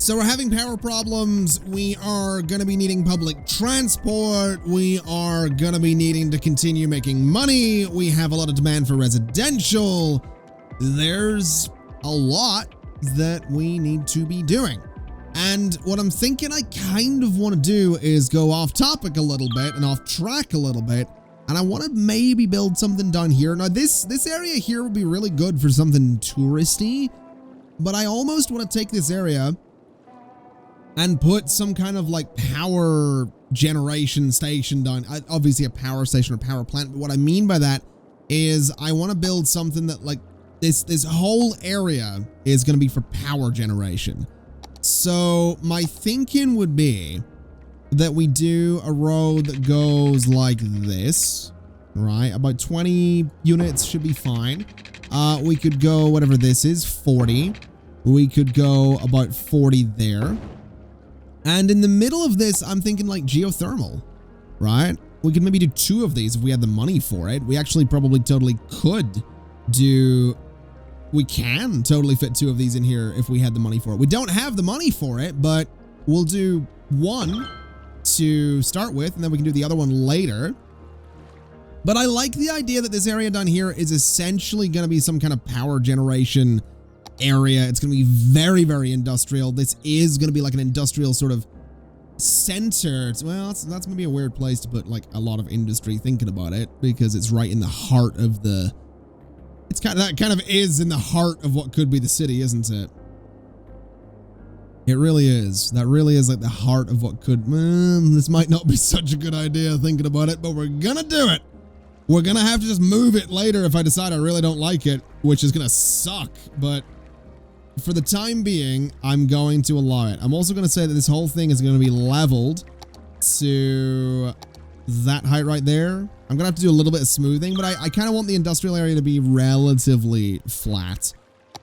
So we're having power problems. We are going to be needing public transport. We are going to be needing to continue making money. We have a lot of demand for residential. There's a lot that we need to be doing. And what I'm thinking I kind of want to do is go off topic a little bit and off track a little bit. And I want to maybe build something down here. Now this area here would be really good for something touristy, but I almost want to take this area and put some kind of like power generation station down. Obviously a power station or power plant. But what I mean by that is I want to build something that like this whole area is going to be for power generation. So my thinking would be that we do a road that goes like this, right? About 20 units should be fine. We could go whatever this is, 40. We could go about 40 there. And in the middle of this, I'm thinking like geothermal, right? We could maybe do 2 of these if we had the money for it. We actually probably totally could do... We can totally fit 2 of these in here if we had the money for it. We don't have the money for it, but we'll do 1 to start with, and then we can do the other one later. But I like the idea that this area down here is essentially going to be some kind of power generation area. It's going to be very, very industrial. This is going to be like an industrial sort of center. Well, that's going to be a weird place to put like a lot of industry thinking about it, because it's right in the heart of the... It's kind of is in the heart of what could be the city, isn't it? It really is. That really is like the heart of what could... this might not be such a good idea thinking about it, but we're gonna do it. We're gonna have to just move it later if I decide I really don't like it, which is gonna suck, but for the time being, I'm going to allow it. I'm also gonna say that this whole thing is gonna be leveled to that height right there. I'm gonna have to do a little bit of smoothing, but I kind of want the industrial area to be relatively flat.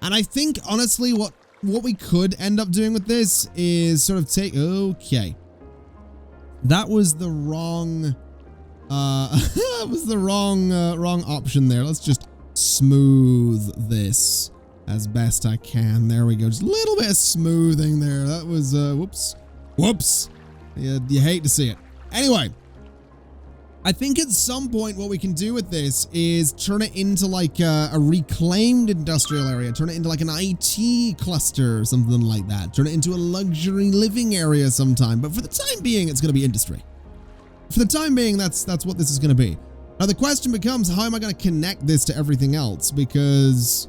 And I think, honestly, what we could end up doing with this is sort of take... Okay. That was the wrong... that was the wrong option there. Let's just smooth this as best I can. There we go. Just a little bit of smoothing there. That was, whoops. Whoops. You hate to see it. Anyway. I think at some point what we can do with this is turn it into like a reclaimed industrial area, turn it into like an IT cluster or something like that, turn it into a luxury living area sometime. But for the time being, it's going to be industry. For the time being, that's what this is going to be. Now the question becomes, how am I going to connect this to everything else? Because,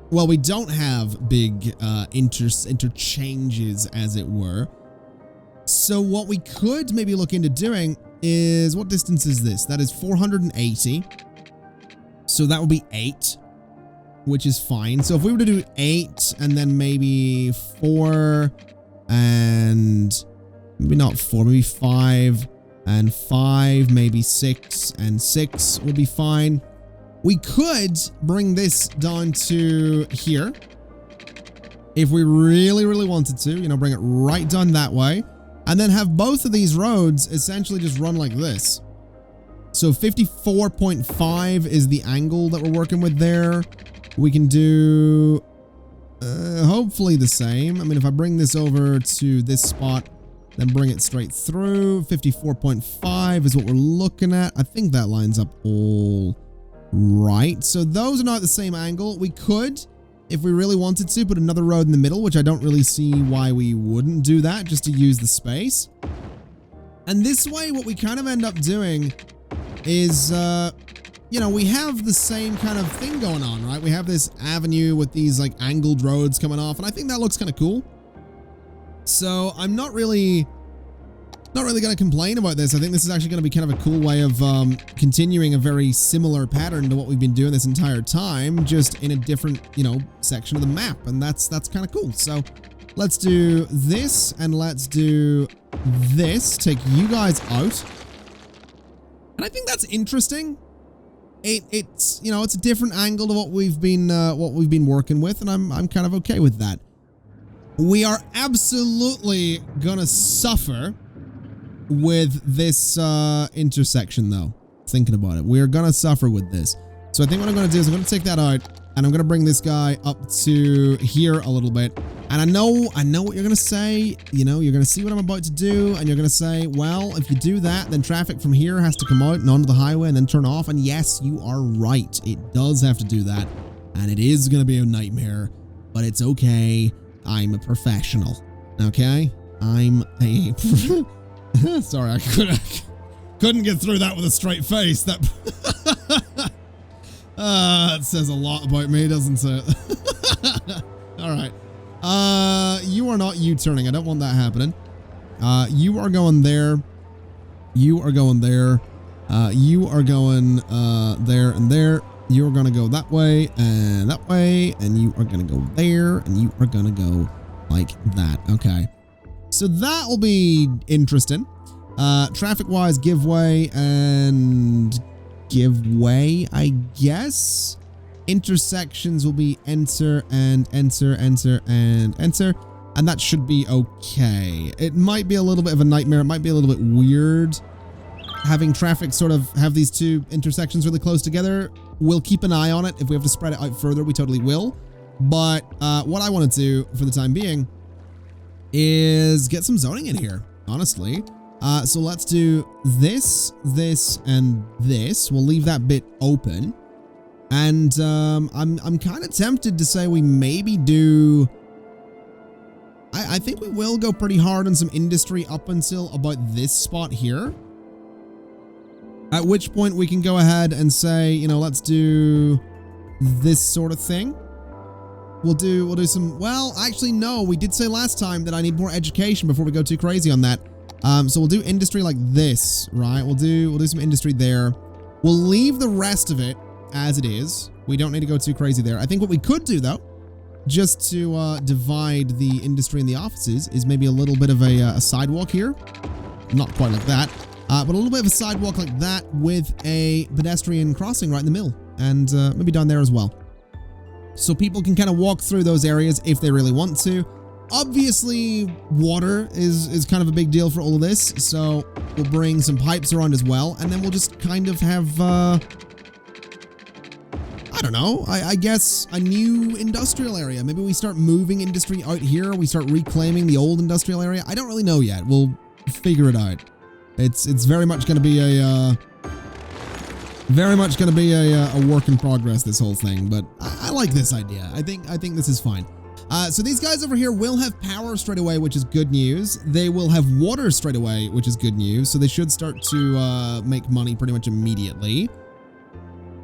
well, we don't have big interchanges, as it were. So what we could maybe look into doing is, what distance is this? That is 480. So that would be 8, which is fine. So if we were to do 8 and then maybe 4 and maybe not 4, maybe 5 and 5, maybe 6 and 6 would be fine. We could bring this down to here if we really, really wanted to, you know, bring it right down that way. And then have both of these roads essentially just run like this. So 54.5 is the angle that we're working with there. We can do hopefully the same. I mean, if I bring this over to this spot, then bring it straight through. 54.5 is what we're looking at. I think that lines up all right. So those are not the same angle. We could, if we really wanted to, put another road in the middle, which I don't really see why we wouldn't do that, just to use the space. And this way, what we kind of end up doing is, you know, we have the same kind of thing going on, right? We have this avenue with these like angled roads coming off, and I think that looks kind of cool. So I'm not really going to complain about this. I think this is actually going to be kind of a cool way of continuing a very similar pattern to what we've been doing this entire time, just in a different, you know, section of the map. And that's kind of cool. So let's do this and let's do this. Take you guys out. And I think that's interesting. It's, you know, it's a different angle to what we've been working with, and I'm kind of okay with that. We are absolutely gonna suffer with this intersection, though. Thinking about it, we're gonna suffer with this. So I think what I'm gonna do is I'm gonna take that out, and I'm gonna bring this guy up to here a little bit, And I know what you're going to say. You know, you're going to see what I'm about to do, and you're going to say, well, if you do that, then traffic from here has to come out and onto the highway and then turn off. And yes, you are right. It does have to do that. And it is going to be a nightmare, but it's okay. I'm a professional. Okay? I'm a... Sorry, I couldn't get through that with a straight face. That... it says a lot about me, doesn't it? All right. You are not U-turning. I don't want that happening. You are going there. You are going there. You are going there and there. You are going to go that way, and you are going to go there, and you are going to go like that. Okay. So that will be interesting. Traffic-wise, give way and give way, I guess. Intersections will be enter and enter, enter and enter, and that should be okay. It might be a little bit of a nightmare. It might be a little bit weird having traffic sort of have these two intersections really close together. We'll keep an eye on it. If we have to spread it out further, we totally will. But what I want to do for the time being is get some zoning in here, honestly. So let's do this, this, and this. We'll leave that bit open. And I'm kind of tempted to say we maybe do... I think we will go pretty hard on some industry up until about this spot here. At which point we can go ahead and say, you know, let's do this sort of thing. We'll do some... Well, actually, no. We did say last time that I need more education before we go too crazy on that. So we'll do industry like this, right? We'll do some industry there. We'll leave the rest of it as it is. We don't need to go too crazy there. I think what we could do, though, just to divide the industry and the offices, is maybe a little bit of a sidewalk here. Not quite like that, but a little bit of a sidewalk like that with a pedestrian crossing right in the middle, and maybe down there as well. So people can kind of walk through those areas if they really want to. Obviously, water is kind of a big deal for all of this, so we'll bring some pipes around as well, and then we'll just kind of have... I don't know, I guess a new industrial area. Maybe we start moving industry out here. We start reclaiming the old industrial area. I don't really know yet. We'll figure it out. It's very much going to be a work in progress, this whole thing. But I like this idea. I think this is fine. So these guys over here will have power straight away, which is good news. They will have water straight away, which is good news. So they should start to make money pretty much immediately.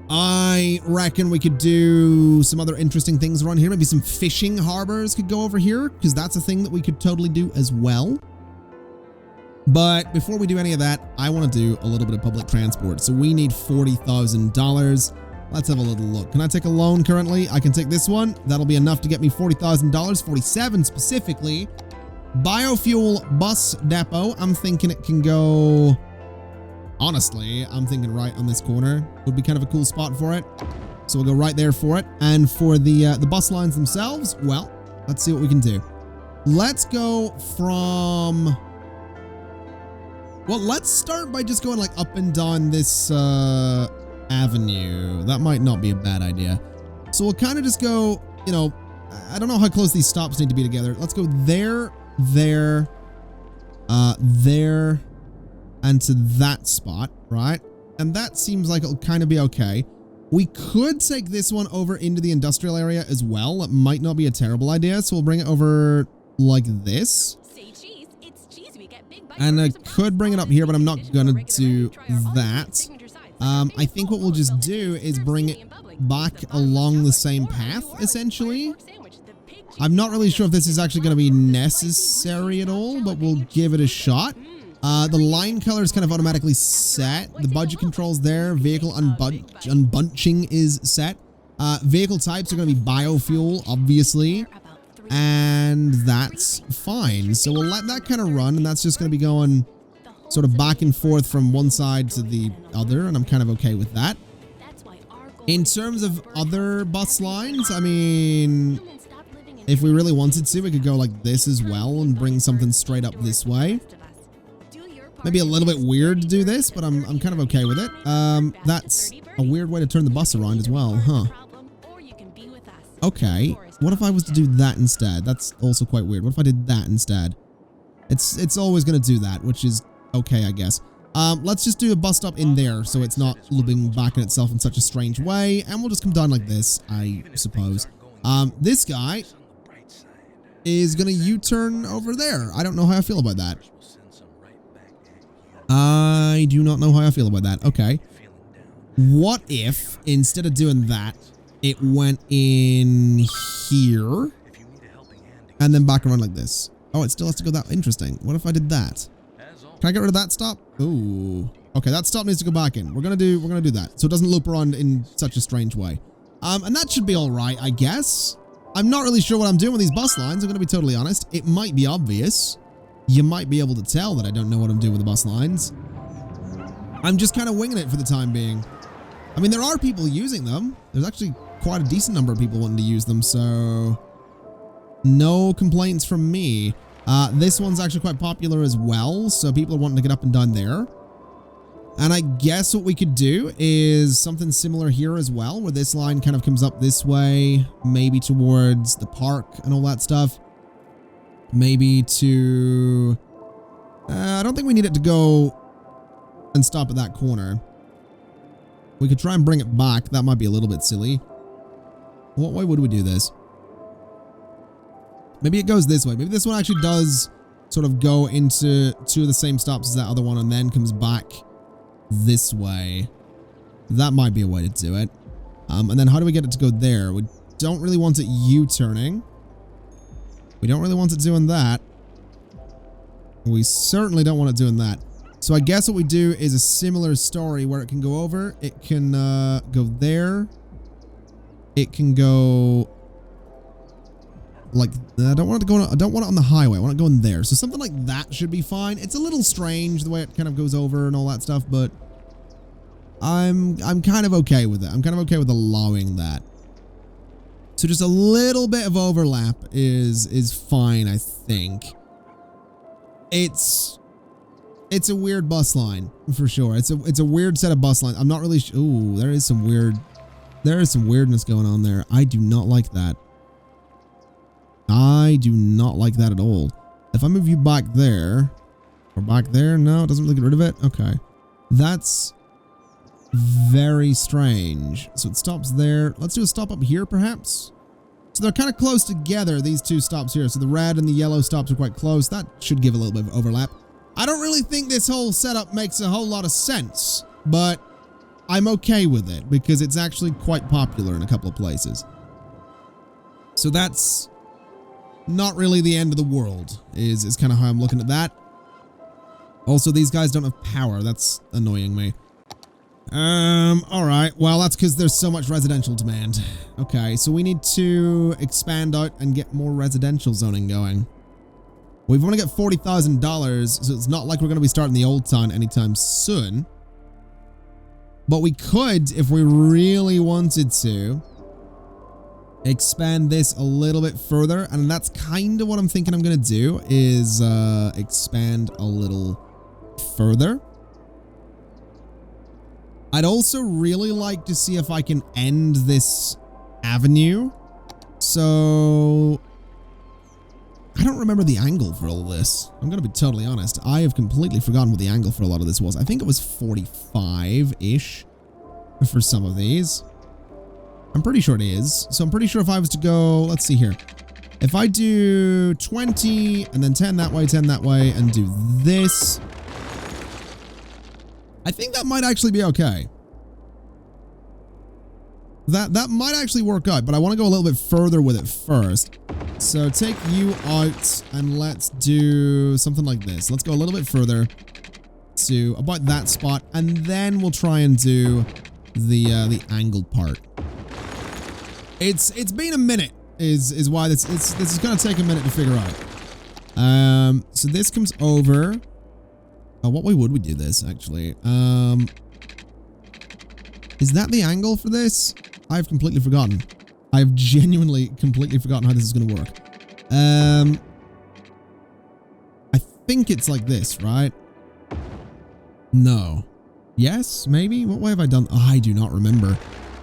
I reckon we could do some other interesting things around here. Maybe some fishing harbors could go over here, because that's a thing that we could totally do as well. But before we do any of that, I want to do a little bit of public transport. So we need $40,000. Let's have a little look. Can I take a loan currently? I can take this one. That'll be enough to get me $40,000, 47 specifically. Biofuel bus depot. I'm thinking it can go... Honestly, I'm thinking right on this corner would be kind of a cool spot for it. So we'll go right there for it. And for the bus lines themselves, well, let's see what we can do. Let's go from... Well, let's start by just going like up and down this avenue. That might not be a bad idea. So we'll kind of just go, you know, I don't know how close these stops need to be together. Let's go there, there, there, and to that spot, right? And that seems like it'll kind of be okay. We could take this one over into the industrial area as well. It might not be a terrible idea, so we'll bring it over like this. And I could bring it up here, but I'm not gonna do that. I think what we'll just do is bring it back along the same path, essentially. I'm not really sure if this is actually going to be necessary at all, but we'll give it a shot. The line color is kind of automatically set. The budget controls there. Vehicle unbunching is set. Vehicle types are going to be biofuel, obviously. And that's fine. So we'll let that kind of run, and that's just going to be going sort of back and forth from one side to the other, and I'm kind of okay with that. In terms of other bus lines, I mean, if we really wanted to, we could go like this as well and bring something straight up this way. Maybe a little bit weird to do this, but I'm kind of okay with it. That's a weird way to turn the bus around as well, huh? Okay. What if I was to do that instead? That's also quite weird. What if I did that instead? It's always going to do that, which is okay, I guess. Let's just do a bus stop in there so it's not looping back in itself in such a strange way. And we'll just come down like this, I suppose. This guy is going to U-turn over there. I don't know how I feel about that. I do not know how I feel about that. Okay. What if, instead of doing that, it went in here and then back around like this? Oh, it still has to go that. Interesting. What if I did that? Can I get rid of that stop? Ooh. Okay, that stop needs to go back in. We're gonna do that, so it doesn't loop around in such a strange way. And that should be all right, I guess. I'm not really sure what I'm doing with these bus lines. I'm gonna be totally honest. It might be obvious. You might be able to tell that I don't know what I'm doing with the bus lines. I'm just kind of winging it for the time being. I mean, there are people using them. There's actually quite a decent number of people wanting to use them, so no complaints from me. This one's actually quite popular as well, so people are wanting to get up and down there. And I guess what we could do is something similar here as well, where this line kind of comes up this way, maybe towards the park and all that stuff. Maybe to... I don't think we need it to go and stop at that corner. We could try and bring it back. That might be a little bit silly. What way would we do this? Maybe it goes this way. Maybe this one actually does sort of go into two of the same stops as that other one and then comes back this way. That might be a way to do it. And then how do we get it to go there? We don't really want it U-turning. We don't really want it doing that. We certainly don't want it doing that. So I guess what we do is a similar story where it can go over. It can go there. It can go... like, I don't want it to go on, I don't want it on the highway. I want it going there. So something like that should be fine. It's a little strange the way it kind of goes over and all that stuff, but I'm kind of okay with it. I'm kind of okay with allowing that. So just a little bit of overlap is fine, I think. It's a weird bus line for sure. It's a weird set of bus lines. I'm not really sure. Ooh, there is some weirdness going on there. I do not like that. I do not like that at all. If I move you back there, or back there, no, it doesn't really get rid of it. Okay. That's very strange. So it stops there. Let's do a stop up here, perhaps. So they're kind of close together, these two stops here. So the red and the yellow stops are quite close. That should give a little bit of overlap. I don't really think this whole setup makes a whole lot of sense, but I'm okay with it because it's actually quite popular in a couple of places. So that's not really the end of the world, is kind of how I'm looking at that. Also, these guys don't have power. That's annoying me. Alright. Well, that's because there's so much residential demand. Okay, so we need to expand out and get more residential zoning going. We've only got $40,000, so it's not like we're going to be starting the old town anytime soon. But we could, if we really wanted to, expand this a little bit further. And that's kind of what I'm thinking I'm going to do, is expand a little further. I'd also really like to see if I can end this avenue. So I don't remember the angle for all of this. I'm going to be totally honest. I have completely forgotten what the angle for a lot of this was. I think it was 45-ish for some of these. I'm pretty sure it is. So I'm pretty sure if I was to go, let's see here. If I do 20 and then 10 that way, and do this, I think that might actually be okay. That might actually work out, but I want to go a little bit further with it first. So take you out and let's do something like this. Let's go a little bit further to about that spot, and then we'll try and do the angled part. It's been a minute is why this is going to take a minute to figure out. So this comes over. Oh, what way would we do this actually? Is that the angle for this? I've completely forgotten. I've genuinely completely forgotten how this is going to work. I think it's like this, right? No. Yes, maybe? What way have I done? Oh, I do not remember.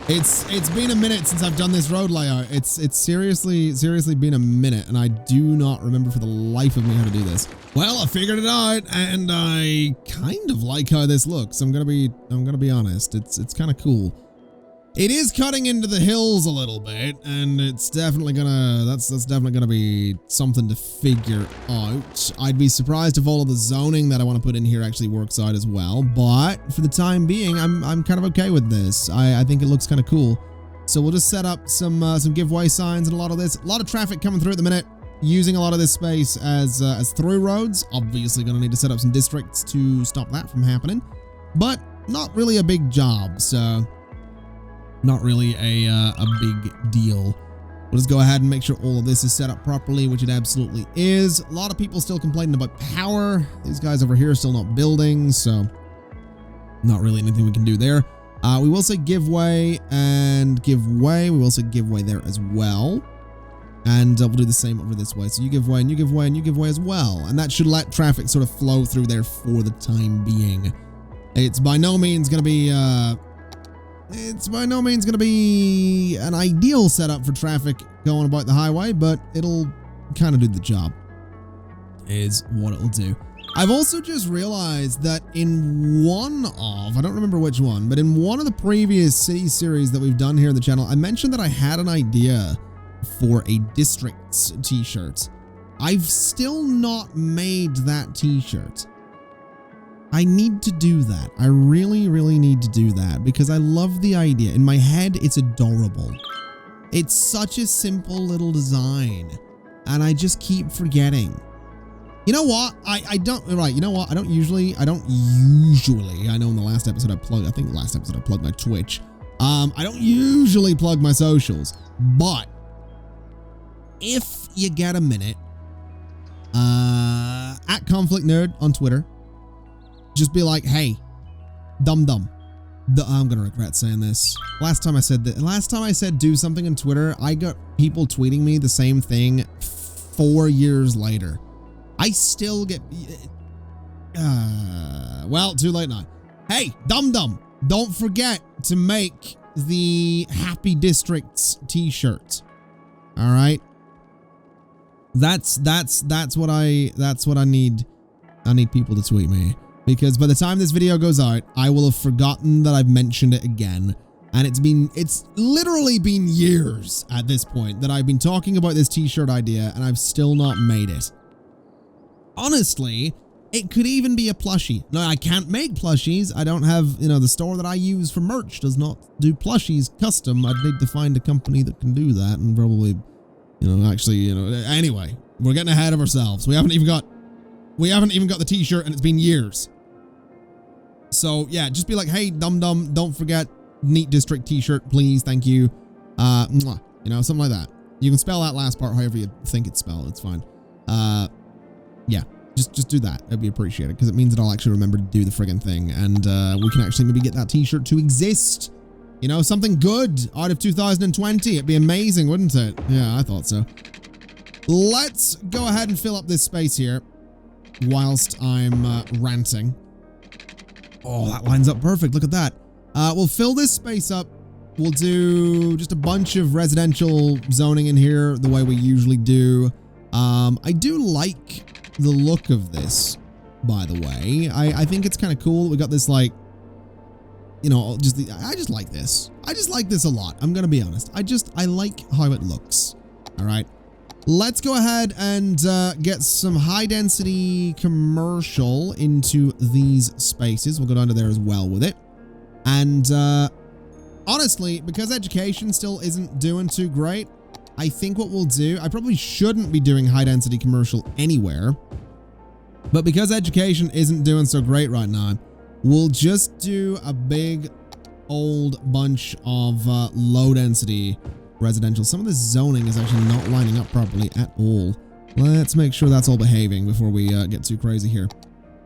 It's been a minute since I've done this road layout. It's seriously been a minute, and I do not remember for the life of me how to do this. Well, I figured it out, and I kind of like how this looks. I'm gonna be honest. It's kind of cool. It is cutting into the hills a little bit, and it's definitely gonna, that's definitely gonna be something to figure out. I'd be surprised if all of the zoning that I want to put in here actually works out as well, but for the time being, I'm kind of okay with this. I think it looks kind of cool. So we'll just set up some giveaway signs and a lot of this. A lot of traffic coming through at the minute, using a lot of this space as through roads. Obviously gonna need to set up some districts to stop that from happening, but not really a big job, so not really a big deal. We'll just go ahead and make sure all of this is set up properly, which it absolutely is. A lot of people still complaining about power. These guys over here are still not building, so not really anything we can do there. We will say give way and give way. We will say give way there as well. And we'll do the same over this way. So you give way and you give way and you give way as well. And that should let traffic sort of flow through there for the time being. It's by no means going to be an ideal setup for traffic going about the highway, but it'll kind of do the job, is what it'll do. I've also just realized that in one of, I don't remember which one, but in one of the previous city series that we've done here on the channel, I mentioned that I had an idea for a districts t-shirt. I've still not made that t-shirt. I need to do that. I really need to do that because I love the idea. In my head, it's adorable. It's such a simple little design, and I just keep forgetting. You know what? I don't usually, I know in the last episode I plugged my Twitch. I don't usually plug my socials, but if you get a minute, at ConflictNerd on Twitter, just be like, hey, I'm gonna regret saying this. Last time I said do something on Twitter, I got people tweeting me the same thing 4 years later. I still get, well, too late now. Hey, don't forget to make the Happy Districts t-shirt. All right. That's what I need. I need people to tweet me. Because by the time this video goes out, I will have forgotten that I've mentioned it again. And it's literally been years at this point that I've been talking about this t-shirt idea and I've still not made it. Honestly, it could even be a plushie. No, I can't make plushies. I don't have, the store that I use for merch does not do plushies custom. I'd need to find a company that can do that and probably, anyway, we're getting ahead of ourselves. We haven't even got the t-shirt and it's been years. So yeah, just be like, hey, don't forget neat district t-shirt, please. Thank you. Something like that. You can spell that last part however you think it's spelled. It's fine. Yeah, just do that. It'd be appreciated because it means that I'll actually remember to do the friggin' thing, and we can actually maybe get that t-shirt to exist. Something good out of 2020. It'd be amazing, wouldn't it? Yeah, I thought so. Let's go ahead and fill up this space here whilst I'm ranting. Oh, that lines up perfect. Look at that. We'll fill this space up. We'll do just a bunch of residential zoning in here the way we usually do. I do like the look of this, by the way. I think it's kind of cool. We got this I just like this. I just like this a lot. I'm going to be honest. I like how it looks. All right. Let's go ahead and get some high density commercial into these spaces. We'll go down to there as well with it. And honestly, because education still isn't doing too great, I think what we'll do, I probably shouldn't be doing high density commercial anywhere, but because education isn't doing so great right now, we'll just do a big old bunch of low density residential. Some of this zoning is actually not lining up properly at all. Let's make sure that's all behaving before we get too crazy here.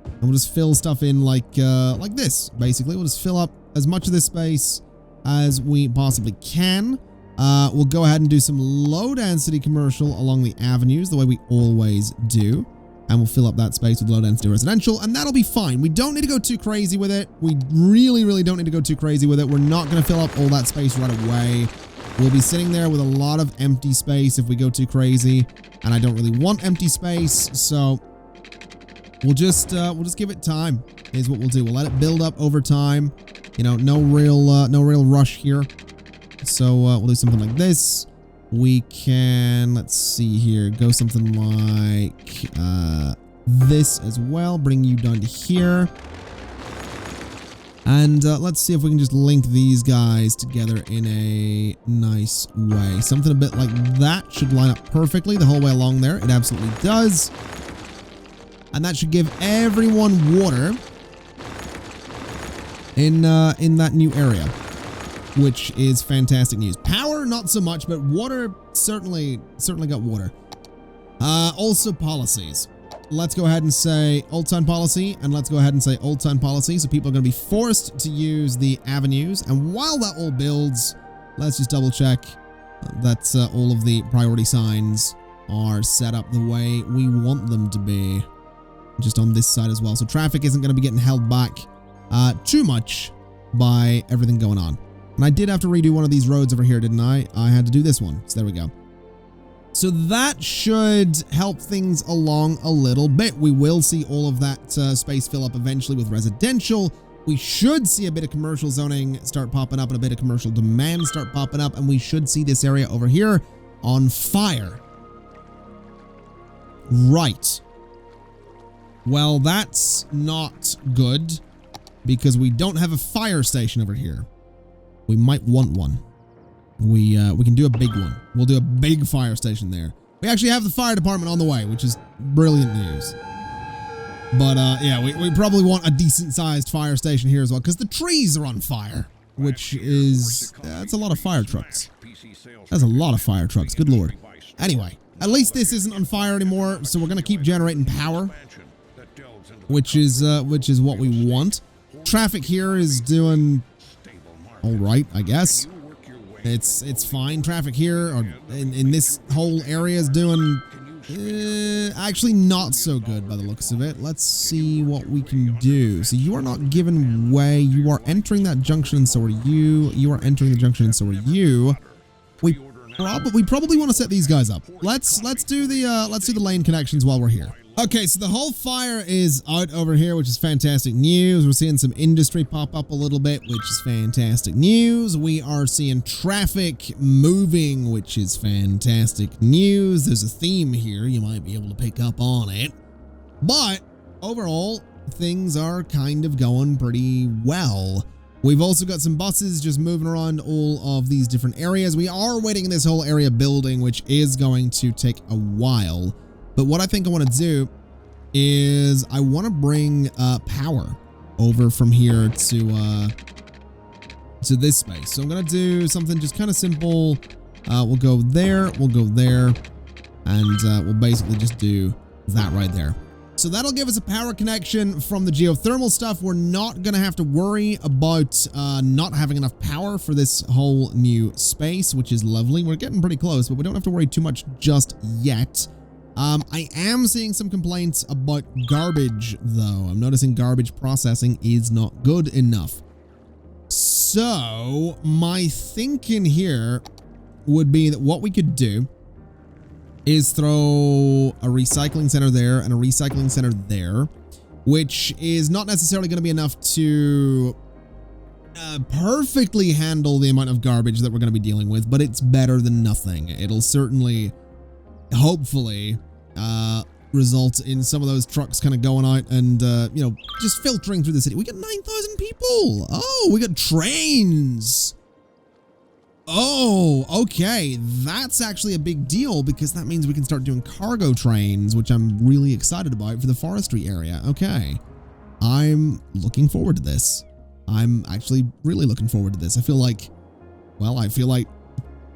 And we'll just fill stuff in like this, basically. We'll just fill up as much of this space as we possibly can. We'll go ahead and do some low density commercial along the avenues the way we always do. and we'll fill up that space with low density residential, and that'll be fine. We don't need to go too crazy with it. We really, really don't need to go too crazy with it. We're not going to fill up all that space right away. We'll be sitting there with a lot of empty space if we go too crazy, and I don't really want empty space, so we'll just give it time. Is what we'll do. We'll let it build up over time. You know, no real rush here. So we'll do something like this. We can, let's see here, go something like this as well. Bring you down to here. And let's see if we can just link these guys together in a nice way. Something a bit like that should line up perfectly the whole way along there. It absolutely does. And that should give everyone water in that new area, which is fantastic news. Power, not so much, but water, certainly got water. Also policies. Let's go ahead and say old town policy, and let's go ahead and say old town policy. So people are going to be forced to use the avenues. And while that all builds, let's just double check that all of the priority signs are set up the way we want them to be. Just on this side as well. So traffic isn't going to be getting held back too much by everything going on. And I did have to redo one of these roads over here, didn't I? I had to do this one. So there we go. So that should help things along a little bit. We will see all of that space fill up eventually with residential. We should see a bit of commercial zoning start popping up and a bit of commercial demand start popping up. And we should see this area over here on fire. Right. Well, that's not good because we don't have a fire station over here. We might want one. We can do a big one. We'll do a big fire station there. We actually have the fire department on the way, which is brilliant news. But yeah, we probably want a decent sized fire station here as well because the trees are on fire, which is that's a lot of fire trucks. That's a lot of fire trucks. Good Lord. Anyway, at least this isn't on fire anymore, so we're gonna keep generating power, which is what we want. Traffic here is doing all right, I guess. It's fine. Traffic here or in this whole area is doing actually not so good by the looks of it. Let's see what we can do. So you are not giving way. You are entering that junction, and so are you. You are entering the junction, and so are you. We probably want to set these guys up. Let's do the lane connections while we're here. Okay, so the whole fire is out over here, which is fantastic news. We're seeing some industry pop up a little bit, which is fantastic news. We are seeing traffic moving, which is fantastic news. There's a theme here. You might be able to pick up on it. But overall, things are kind of going pretty well. We've also got some buses just moving around all of these different areas. We are waiting in this whole area building, which is going to take a while. But what I think I want to do is I want to bring power over from here to this space. So I'm going to do something just kind of simple. We'll go there, and we'll basically just do that right there. So that'll give us a power connection from the geothermal stuff. We're not going to have to worry about not having enough power for this whole new space, which is lovely. We're getting pretty close, but we don't have to worry too much just yet. I am seeing some complaints about garbage, though. I'm noticing garbage processing is not good enough. So my thinking here would be that what we could do is throw a recycling center there and a recycling center there, which is not necessarily going to be enough to perfectly handle the amount of garbage that we're going to be dealing with, but it's better than nothing. It'll certainly, hopefully, result in some of those trucks kind of going out and, you know, just filtering through the city. We got 9,000 people. Oh, we got trains. Oh, okay. That's actually a big deal because that means we can start doing cargo trains, which I'm really excited about for the forestry area. Okay. I'm looking forward to this. I'm actually really looking forward to this. I feel like, well,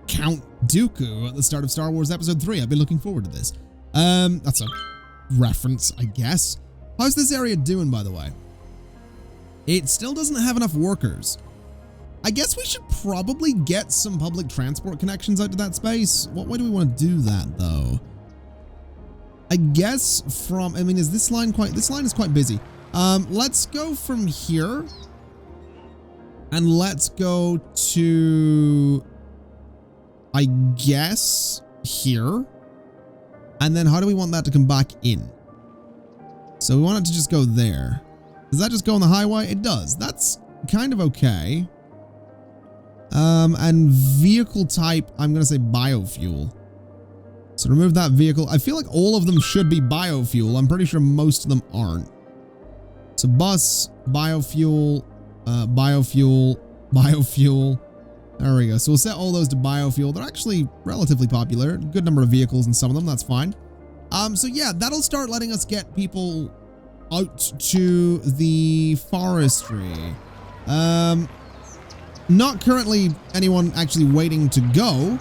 Count Dooku at the start of Star Wars Episode 3. I've been looking forward to this. That's a reference, I guess. How's this area doing, by the way? It still doesn't have enough workers. I guess we should probably get some public transport connections out to that space. What way do we want to do that, though? I guess from, I mean, is this line this line is quite busy. Let's go from here. And let's go to, I guess, here. And then how do we want that to come back in? So we want it to just go there. Does that just go on the highway? It does. That's kind of okay. And vehicle type, I'm going to say biofuel. So remove that vehicle. I feel like all of them should be biofuel. I'm pretty sure most of them aren't. So bus, biofuel, biofuel. There we go. So we'll set all those to biofuel. They're actually relatively popular. Good number of vehicles in some of them. That's fine. So yeah, that'll start letting us get people out to the forestry. Not currently anyone actually waiting to go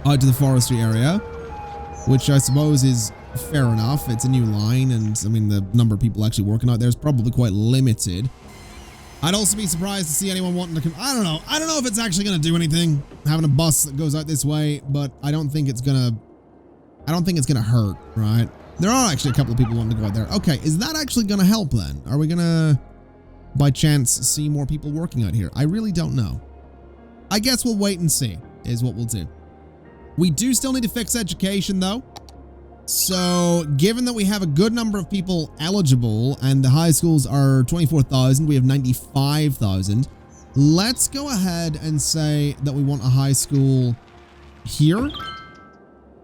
out to the forestry area, which I suppose is fair enough. It's a new line, and I mean, the number of people actually working out there is probably quite limited. I'd also be surprised to see anyone wanting to come. I don't know if it's actually going to do anything, having a bus that goes out this way, but I don't think it's going to hurt, right? There are actually a couple of people wanting to go out there. Okay, is that actually going to help then? Are we going to, by chance, see more people working out here? I really don't know. I guess we'll wait and see, is what we'll do. We do still need to fix education, though. So, given that we have a good number of people eligible, and the high schools are 24,000, we have 95,000, let's go ahead and say that we want a high school here.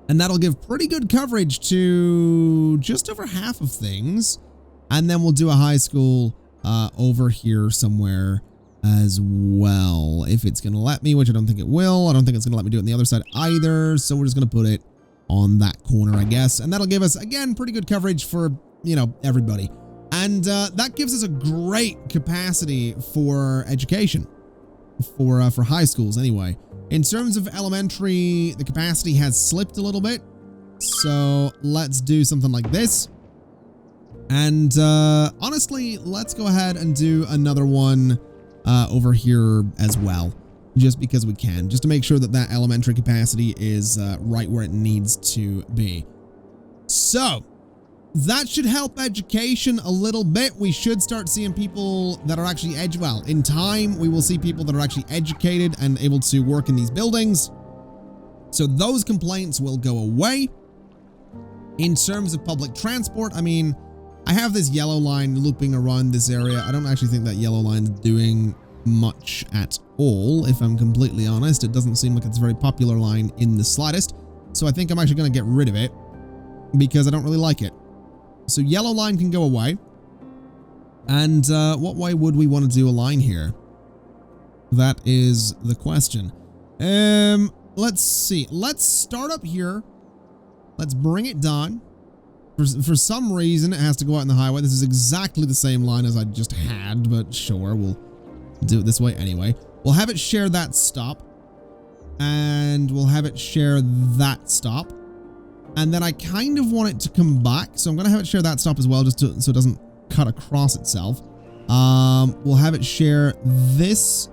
And that'll give pretty good coverage to just over half of things. And then we'll do a high school over here somewhere as well, if it's going to let me, which I don't think it will. I don't think it's going to let me do it on the other side either. So we're just going to put it on that corner, I guess. And that'll give us, again, pretty good coverage for, you know, everybody. And that gives us a great capacity for education, for high schools anyway. In terms of elementary, the capacity has slipped a little bit. So let's do something like this. And honestly, let's go ahead and do another one over here as well, just because we can, just to make sure that that elementary capacity is right where it needs to be. So that should help education a little bit. We should start seeing people that are actually well, in time, we will see people that are actually educated and able to work in these buildings. So those complaints will go away. In terms of public transport, I mean, I have this yellow line looping around this area. I don't actually think that yellow line is doing much at all, if I'm completely honest. It doesn't seem like it's a very popular line in the slightest. So I think I'm actually going to get rid of it because I don't really like it. So yellow line can go away. And what way would we want to do a line here? That is the question. Let's see. Let's start up here. Let's bring it down. For some reason, it has to go out on the highway. This is exactly the same line as I just had, but sure, we'll do it this way anyway. We'll have it share that stop. And we'll have it share that stop. And then I kind of want it to come back. So I'm going to have it share that stop as well, just so it doesn't cut across itself. We'll have it share this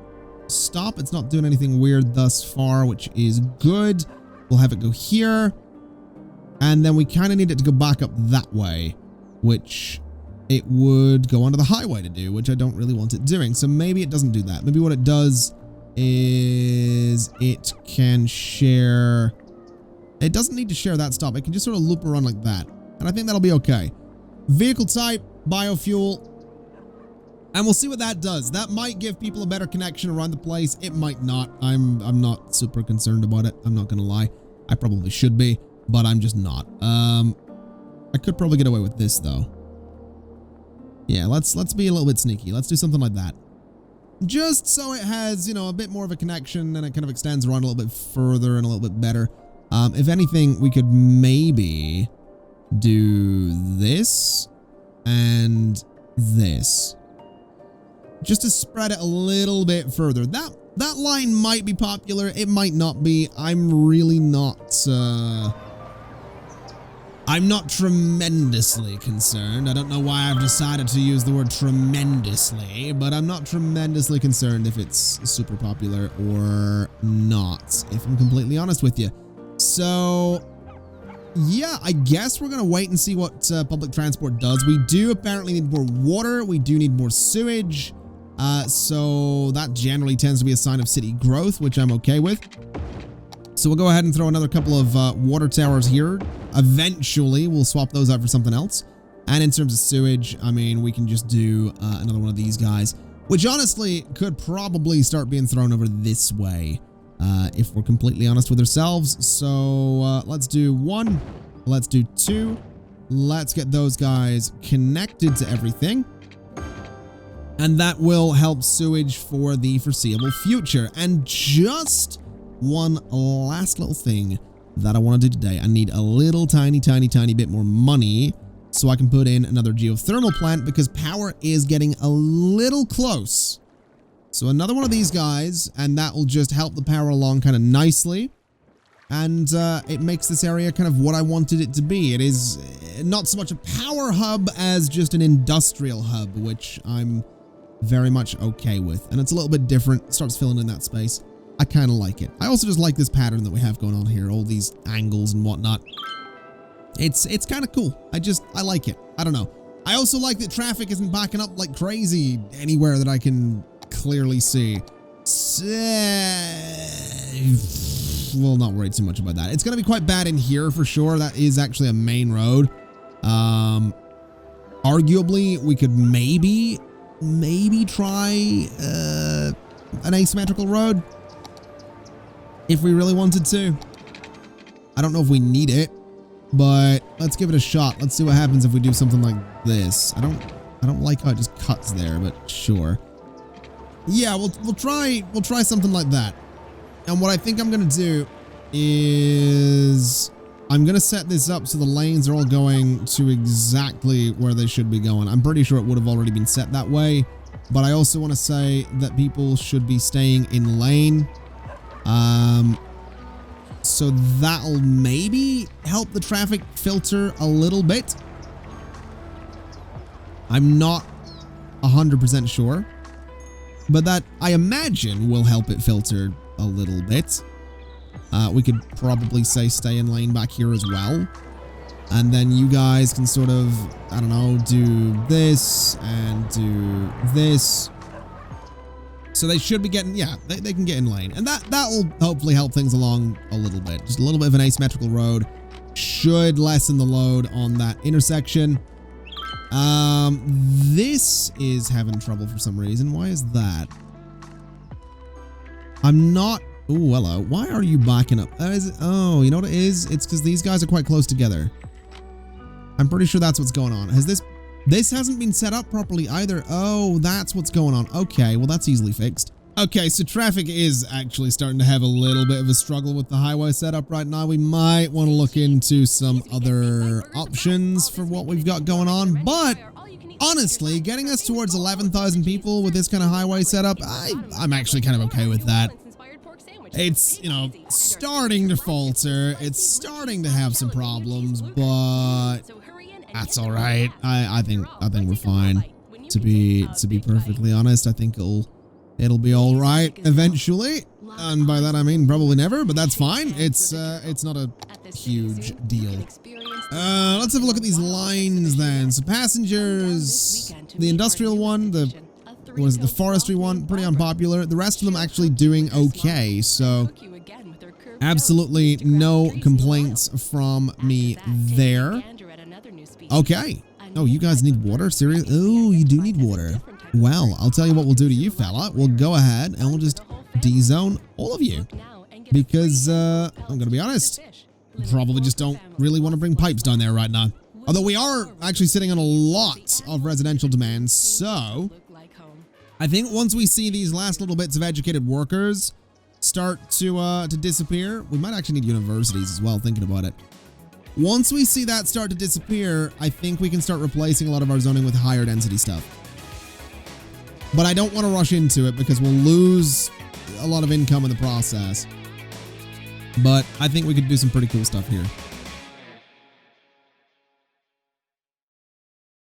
stop. It's not doing anything weird thus far, which is good. We'll have it go here. And then we kind of need it to go back up that way, which it would go onto the highway to do, which I don't really want it doing. So maybe it doesn't do that. Maybe what it does is it can share. It doesn't need to share that stop. It can just sort of loop around like that. And I think that'll be okay. Vehicle type, biofuel. And we'll see what that does. That might give people a better connection around the place. It might not. I'm not super concerned about it. I'm not going to lie. I probably should be, but I'm just not. I could probably get away with this though. Yeah, let's be a little bit sneaky. Let's do something like that. Just so it has, you know, a bit more of a connection and it kind of extends around a little bit further and a little bit better. If anything, we could maybe do this and this, just to spread it a little bit further. That line might be popular. It might not be. I'm really not, I'm not tremendously concerned. I don't know why I've decided to use the word tremendously, but I'm not tremendously concerned if it's super popular or not, if I'm completely honest with you. So yeah, I guess we're going to wait and see what public transport does. We do apparently need more water. We do need more sewage. So that generally tends to be a sign of city growth, which I'm okay with. So we'll go ahead and throw another couple of water towers here. Eventually, we'll swap those out for something else. And in terms of sewage, I mean, we can just do another one of these guys, which honestly could probably start being thrown over this way, if we're completely honest with ourselves. So let's do 1. Let's do 2. Let's get those guys connected to everything. And that will help sewage for the foreseeable future. And just one last little thing that I want to do today. I need a little tiny bit more money so I can put in another geothermal plant because power is getting a little close. So another one of these guys, and that will just help the power along kind of nicely. And it makes this area kind of what I wanted it to be. It is not so much a power hub as just an industrial hub, which I'm very much okay with. And it's a little bit different. It starts filling in that space. I kind of like it. I also just like this pattern that we have going on here, all these angles and whatnot. It's kind of cool. I like it. I don't know. I also like that traffic isn't backing up like crazy anywhere that I can clearly see. We'll not worry too much about that. It's going to be quite bad in here for sure. That is actually a main road. Arguably, we could maybe try an asymmetrical road if we really wanted to. I don't know if we need it, but let's give it a shot. Let's see what happens if we do something like this. I don't like how it just cuts there, but sure. Yeah, we'll try something like that. And what I think I'm gonna do is I'm gonna set this up so the lanes are all going to exactly where they should be going. I'm pretty sure it would have already been set that way, but I also want to say that people should be staying in lane. So that'll maybe help the traffic filter a little bit. I'm not 100% sure, but that I imagine will help it filter a little bit. We could probably say stay in lane back here as well. And then you guys can sort of, I don't know, do this and do this. So they should be getting, yeah, they can get in lane. And that will hopefully help things along a little bit. Just a little bit of an asymmetrical road should lessen the load on that intersection. This is having trouble for some reason. Why is that? I'm not, oh, hello. Why are you backing up? Oh, you know what it is? It's because these guys are quite close together. I'm pretty sure that's what's going on. Has this hasn't been set up properly either. Oh, that's what's going on. Okay, well, that's easily fixed. Okay, so traffic is actually starting to have a little bit of a struggle with the highway setup right now. We might want to look into some other options for what we've got going on. But honestly, getting us towards 11,000 people with this kind of highway setup, I'm actually kind of okay with that. It's, you know, starting to falter. It's starting to have some problems, but that's all right. I think we're fine. To be perfectly honest, I think it'll be all right eventually, and by that I mean probably never. But that's fine. It's not a huge deal. Let's have a look at these lines then. So passengers, the industrial one, the forestry one, pretty unpopular. The rest of them actually doing okay. So absolutely no complaints from me there. Okay. Oh, you guys need water? Serious? Oh, you do need water. Well, I'll tell you what we'll do to you, fella. We'll go ahead and we'll just D-zone all of you. Because, I'm gonna be honest, probably just don't really want to bring pipes down there right now. Although we are actually sitting on a lot of residential demand, so I think once we see these last little bits of educated workers start to disappear, we might actually need universities as well, thinking about it. Once we see that start to disappear, I think we can start replacing a lot of our zoning with higher density stuff. But I don't want to rush into it because we'll lose a lot of income in the process. But I think we could do some pretty cool stuff here.